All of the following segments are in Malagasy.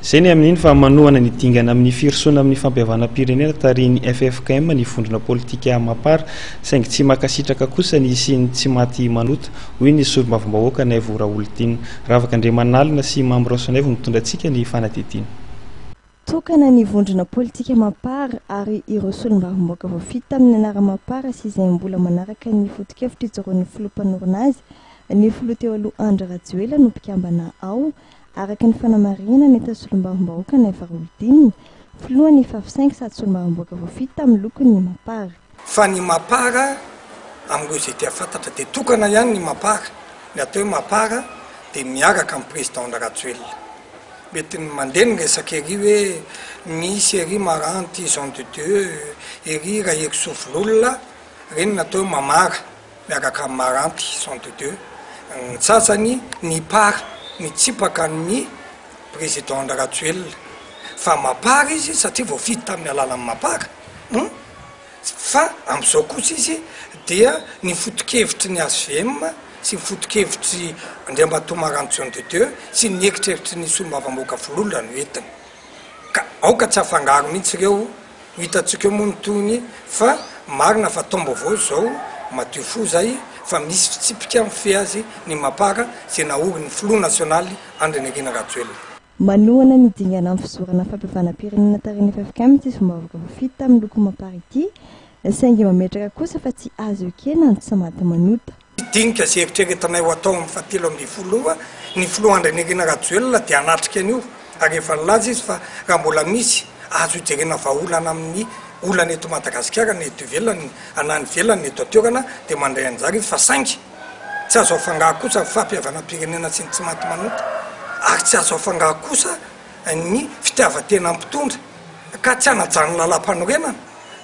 zay ny amin'iny fa manohana ny dingana amin'ny firosoana amin'ny fampiavana-pirenena tariny FFKM ny vondrona politika Mapara saingy tsy makasitraka kosa ny siny tsy maty manota hoy ny solombavambahoaka nay Vora Olodinina Ravak'Andriamanalina sy Mamrosanaivo mitondra antsika ny fanadidina. Tokana ny vondrona politika Mapara ary ireo solombavambahoaka voafita amin'ny anara Mapara sy izay mbola manaraka ny foto-kevitra ijoroan'ny filompanorina azy ny filoha teo aloha Andry Rajoelina no mpikambana ao araka ny fanamarihana ny solombavambahoaka nay Vora Olodinina filoha ny fahafisaingy sady solombavambahoaka voafita amin'ny lokony Mapara. Fa ny Mapara amin'ireo izay tia fantatra dia tokana ihany ny Mapara ny atao hoe Mapara dia miaraka amin'ny président Andry Rajoelina. Mety mandeha ny resaka ery hoe misy ery maranty Jean de Dieu ery Raheky Sovololona reny natao hoe mamara miaraka amin'ny maranty Jean de Dieu ny sasany ny para ny tsipaka ny président Andry Rajoelina fa Mapara izy satria voafita tamin'ny alalan'ny Mapara fa amin'izao kosa izy dia ny foto-kevitry ny ASVM sy foto-kevitry Andriamatoa Maranty Jean de Dieu sy ny ekitrevitry ny solombavambahoaka Vololona no entiny ka aoka tsy afangaro mihitsy ireo hitantsika moa ny tony fa marina fa tombo avao zao Madio fo zay fa misy fitsipika mifehy azy ny Mapara zay nahory ny filoha nasionaly Andry Nirina Rajoelina. Manohana ny dingana amin'ny fizorana fampiavana-pirenena tariny FFKM ty solombavambahoaka voafita amin'ny loko Mapara ity saingy mametraka kosa fa tsy azo ekena ny tsy maty manota. Dinika zay eritreretanay ho atao amin'ny fahatelo amby foloa ny filoha Andry Nirina Rajoelina dia anatrika an'io ary efa nilaza izy fa raha mbola misy azo hijerena vahaolana amin'ny olana eto Madagasikara ny eto ivelany anany velany eto atoerana dia mandray anjara izy fa saingy tsy azo afangaro kosa fampiavana-pirenena sy ny tsy maty manota ary tsy azo afangaro kosa ny fitiavan-tena mpitondra ka tsy hanajany lalam-panorenana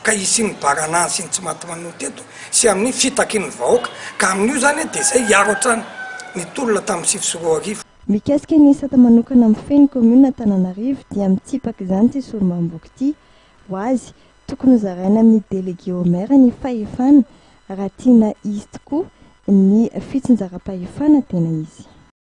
ka isy ny baranany sy ny tsy maty manota eto sy amin'ny fitakin'ny vahoaka ka amin'io zany dia zay hiaro hatrany ny tolona tamin'ny 9 sy 10 arivo. Mikasika ny isata manokana amin'ny feno commune Antananarivo dia mitsipaka izany ty solombavambahoaka ity ho azy tokony hozaraina amin'ny délégué au maire ny fahefana raha tiana izy tokoa ny fitsinjaram-pahefana tena izy.